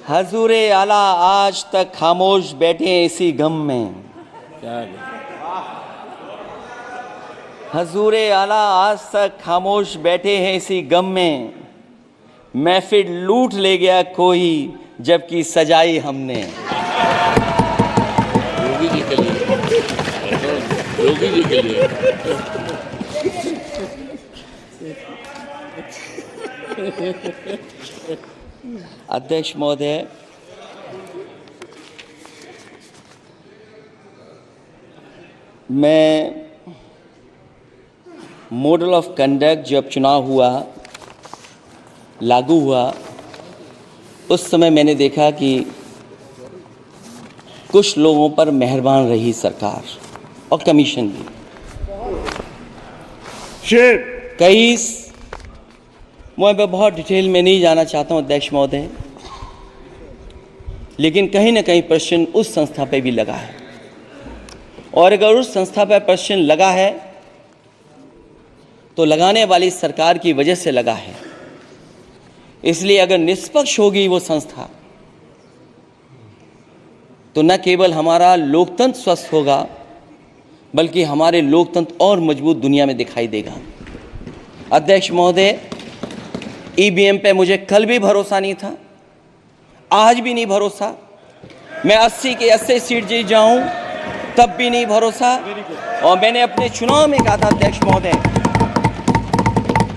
हजूरे आला आज तक खामोश बैठे हैं इसी गम में। हजूरे आला आज तक खामोश बैठे हैं इसी गम में। महफिल लूट ले गया कोई जबकि सजाई हमने। योगी जी के लिए, योगी जी के लिए। अध्यक्ष महोदय, मैं मॉडल ऑफ कंडक्ट जब चुनाव हुआ, लागू हुआ, उस समय मैंने देखा कि कुछ लोगों पर मेहरबान रही सरकार और कमीशन भी। कई मैं बहुत डिटेल में नहीं जाना चाहता हूं अध्यक्ष महोदय, लेकिन कहीं ना कहीं प्रश्न उस संस्था पे भी लगा है, और अगर उस संस्था पर प्रश्न लगा है तो लगाने वाली सरकार की वजह से लगा है। इसलिए अगर निष्पक्ष होगी वो संस्था तो न केवल हमारा लोकतंत्र स्वस्थ होगा बल्कि हमारे लोकतंत्र और मजबूत दुनिया में दिखाई देगा। अध्यक्ष महोदय, ईवीएम पे मुझे कल भी भरोसा नहीं था, आज भी नहीं भरोसा। मैं 80 के 80 सीट जीत जाऊं तब भी नहीं भरोसा। और मैंने अपने चुनाव में कहा था अध्यक्ष महोदय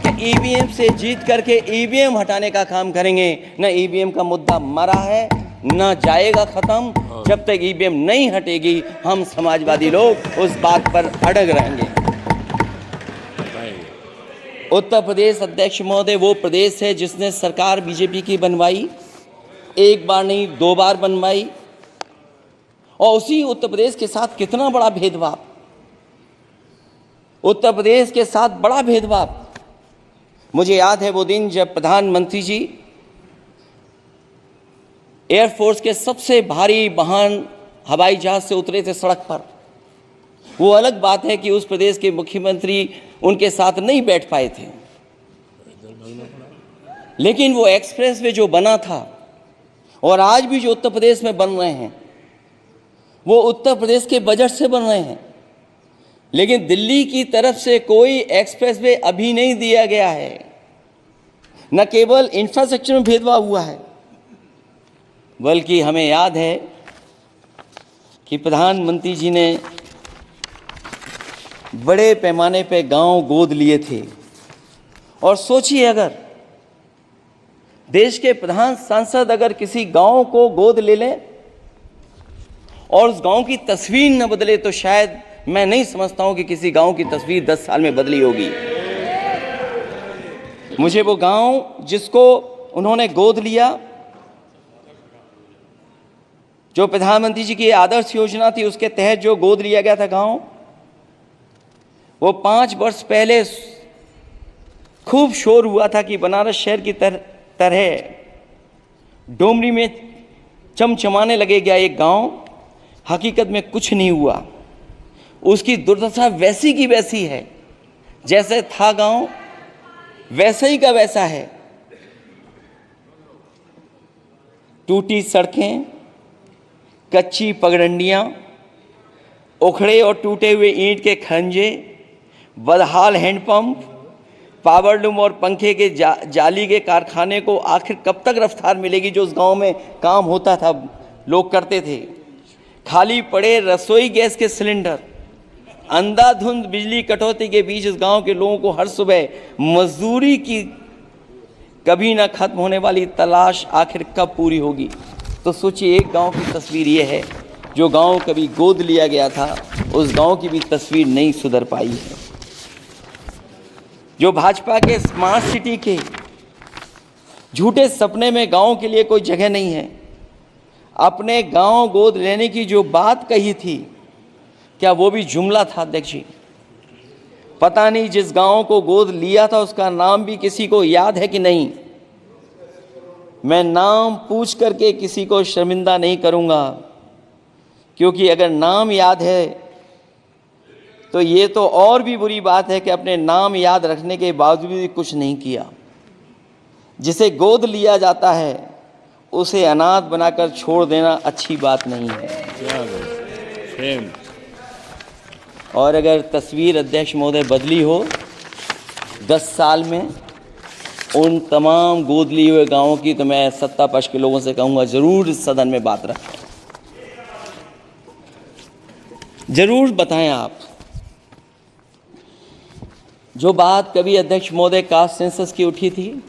कि ईवीएम से जीत करके ईवीएम हटाने का काम करेंगे। न ईवीएम का मुद्दा मरा है न जाएगा खत्म। जब तक ईवीएम नहीं हटेगी हम समाजवादी लोग उस बात पर अड़ग रहेंगे। उत्तर प्रदेश अध्यक्ष महोदय वो प्रदेश है जिसने सरकार बीजेपी की बनवाई, एक बार नहीं 2 बार बनवाई, और उसी उत्तर प्रदेश के साथ कितना बड़ा भेदभाव, उत्तर प्रदेश के साथ बड़ा भेदभाव। मुझे याद है वो दिन जब प्रधानमंत्री जी एयरफोर्स के सबसे भारी वाहन हवाई जहाज से उतरे थे सड़क पर। वो अलग बात है कि उस प्रदेश के मुख्यमंत्री उनके साथ नहीं बैठ पाए थे, लेकिन वो एक्सप्रेस वे जो बना था और आज भी जो उत्तर प्रदेश में बन रहे हैं वो उत्तर प्रदेश के बजट से बन रहे हैं। लेकिन दिल्ली की तरफ से कोई एक्सप्रेस वे अभी नहीं दिया गया है। न केवल इंफ्रास्ट्रक्चर में भेदभाव हुआ है बल्कि हमें याद है कि प्रधानमंत्री जी ने बड़े पैमाने पे गांव गोद लिए थे। और सोचिए, अगर देश के प्रधान सांसद अगर किसी गांव को गोद ले लें और उस गांव की तस्वीर न बदले तो शायद मैं नहीं समझता हूं कि किसी गांव की तस्वीर 10 साल में बदली होगी। मुझे वो गांव जिसको उन्होंने गोद लिया, जो प्रधानमंत्री जी की आदर्श योजना थी उसके तहत जो गोद लिया गया था गांव, वो 5 वर्ष पहले खूब शोर हुआ था कि बनारस शहर की तरह डोमरी में चमचमाने लगेगा एक गांव। हकीकत में कुछ नहीं हुआ। उसकी दुर्दशा वैसी की वैसी है, जैसे था गांव वैसे ही का वैसा है। टूटी सड़कें, कच्ची पगडंडियां, उखड़े और टूटे हुए ईंट के खंजे, बदहाल हैंडपंप, पावरलूम और पंखे के जाली के कारखाने को आखिर कब तक रफ्तार मिलेगी जो उस गांव में काम होता था, लोग करते थे। खाली पड़े रसोई गैस के सिलेंडर, अंधाधुंध बिजली कटौती के बीच इस गांव के लोगों को हर सुबह मजदूरी की कभी ना खत्म होने वाली तलाश आखिर कब पूरी होगी। तो सोचिए, एक गांव की तस्वीर ये है। जो गांव कभी गोद लिया गया था उस गांव की भी तस्वीर नहीं सुधर पाई है। जो भाजपा के स्मार्ट सिटी के झूठे सपने में गांव के लिए कोई जगह नहीं है। अपने गांव गोद लेने की जो बात कही थी, क्या वो भी जुमला था अध्यक्ष जी? पता नहीं जिस गांव को गोद लिया था उसका नाम भी किसी को याद है कि नहीं। मैं नाम पूछ करके किसी को शर्मिंदा नहीं करूंगा, क्योंकि अगर नाम याद है तो ये तो और भी बुरी बात है कि अपने नाम याद रखने के बावजूद भी कुछ नहीं किया। जिसे गोद लिया जाता है उसे अनाथ बनाकर छोड़ देना अच्छी बात नहीं है। क्या सेम। और अगर तस्वीर अध्यक्ष महोदय बदली हो 10 साल में उन तमाम गोद लिए हुए गांवों की, तो मैं सत्ता पक्ष के लोगों से कहूंगा जरूर इस सदन में बात रखें, जरूर बताएं आप। जो बात कभी अध्यक्ष महोदय कास्ट सेंसस की उठी थी,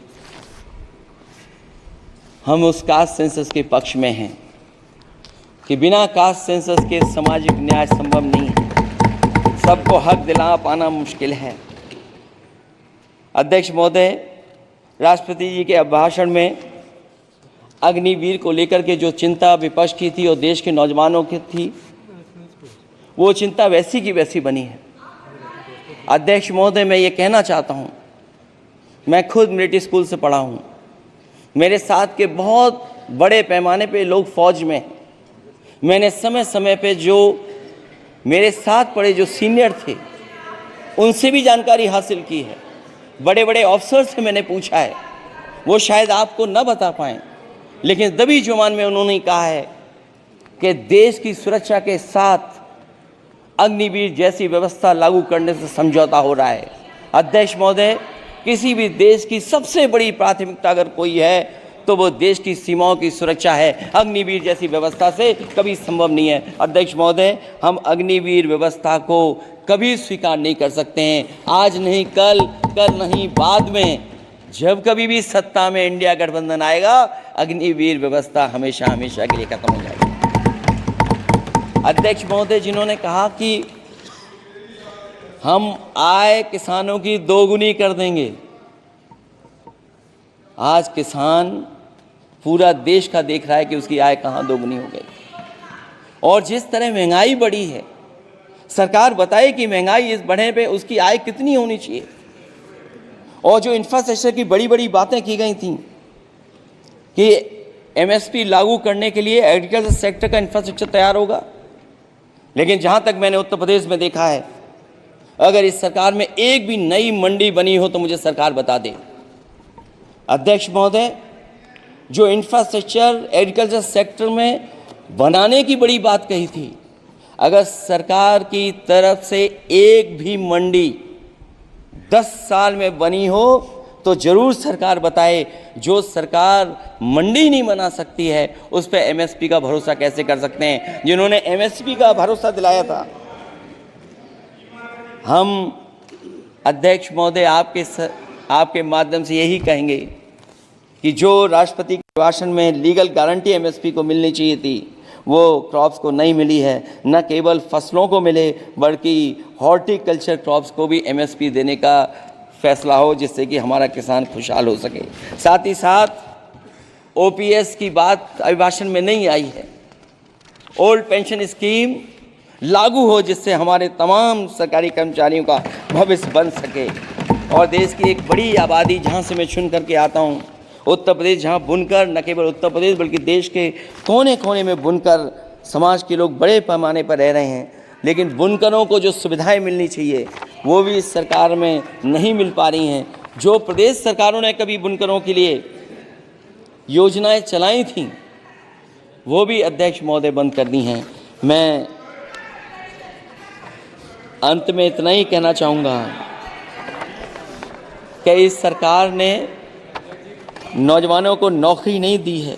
हम उस कास्ट सेंसस के पक्ष में हैं कि बिना कास्ट सेंसस के सामाजिक न्याय संभव नहीं है, सबको हक दिला पाना मुश्किल है। अध्यक्ष महोदय, राष्ट्रपति जी के अभिभाषण में अग्निवीर को लेकर के जो चिंता विपक्ष की थी और देश के नौजवानों की थी, वो चिंता वैसी की वैसी बनी है। अध्यक्ष महोदय, मैं ये कहना चाहता हूँ, मैं खुद मिलिट्री स्कूल से पढ़ा हूँ, मेरे साथ के बहुत बड़े पैमाने पे लोग फौज में हैं। मैंने समय समय पे जो मेरे साथ पढ़े जो सीनियर थे उनसे भी जानकारी हासिल की है, बड़े बड़े ऑफिसर से मैंने पूछा है, वो शायद आपको न बता पाएँ, लेकिन दबी जुबान में उन्होंने कहा है कि देश की सुरक्षा के साथ अग्निवीर जैसी व्यवस्था लागू करने से समझौता हो रहा है। अध्यक्ष महोदय, किसी भी देश की सबसे बड़ी प्राथमिकता अगर कोई है तो वो देश की सीमाओं की सुरक्षा है। अग्निवीर जैसी व्यवस्था से कभी संभव नहीं है। अध्यक्ष महोदय, हम अग्निवीर व्यवस्था को कभी स्वीकार नहीं कर सकते हैं। आज नहीं कल, कल नहीं बाद में, जब कभी भी सत्ता में इंडिया गठबंधन आएगा, अग्निवीर व्यवस्था हमेशा हमेशा के लिए खत्म हो जाएगी। अध्यक्ष महोदय, जिन्होंने कहा कि हम आय किसानों की दोगुनी कर देंगे, आज किसान पूरा देश का देख रहा है कि उसकी आय कहां दोगुनी हो गई। और जिस तरह महंगाई बढ़ी है, सरकार बताए कि महंगाई इस बढ़ने पे उसकी आय कितनी होनी चाहिए। और जो इंफ्रास्ट्रक्चर की बड़ी बड़ी बातें की गई थी कि एमएसपी लागू करने के लिए एग्रीकल्चर सेक्टर का इंफ्रास्ट्रक्चर तैयार होगा, लेकिन जहां तक मैंने उत्तर प्रदेश में देखा है, अगर इस सरकार में एक भी नई मंडी बनी हो तो मुझे सरकार बता दे। अध्यक्ष महोदय, जो इंफ्रास्ट्रक्चर एग्रीकल्चर सेक्टर में बनाने की बड़ी बात कही थी, अगर सरकार की तरफ से एक भी मंडी 10 साल में बनी हो तो जरूर सरकार बताए। जो सरकार मंडी नहीं बना सकती है उस पर एमएसपी का भरोसा कैसे कर सकते हैं, जिन्होंने एमएसपी का भरोसा दिलाया था। हम अध्यक्ष महोदय आपके माध्यम से यही कहेंगे कि जो राष्ट्रपति के भाषण में लीगल गारंटी एमएसपी को मिलनी चाहिए थी, वो क्रॉप्स को नहीं मिली है। न केवल फसलों को मिले बल्कि हॉर्टिकल्चर क्रॉप्स को भी एमएसपी देने का फैसला हो, जिससे कि हमारा किसान खुशहाल हो सके। साथ ही साथ ओपीएस की बात अभिभाषण में नहीं आई है। ओल्ड पेंशन स्कीम लागू हो, जिससे हमारे तमाम सरकारी कर्मचारियों का भविष्य बन सके। और देश की एक बड़ी आबादी, जहाँ से मैं चुन करके आता हूँ, उत्तर प्रदेश, जहाँ बुनकर, न केवल उत्तर प्रदेश बल्कि देश के कोने कोने में बुनकर समाज के लोग बड़े पैमाने पर रह रहे हैं, लेकिन बुनकरों को जो सुविधाएं मिलनी चाहिए वो भी इस सरकार में नहीं मिल पा रही हैं। जो प्रदेश सरकारों ने कभी बुनकरों के लिए योजनाएं चलाई थीं, वो भी अध्यक्ष महोदय बंद कर दी हैं। मैं अंत में इतना ही कहना चाहूँगा कि इस सरकार ने नौजवानों को नौकरी नहीं दी है,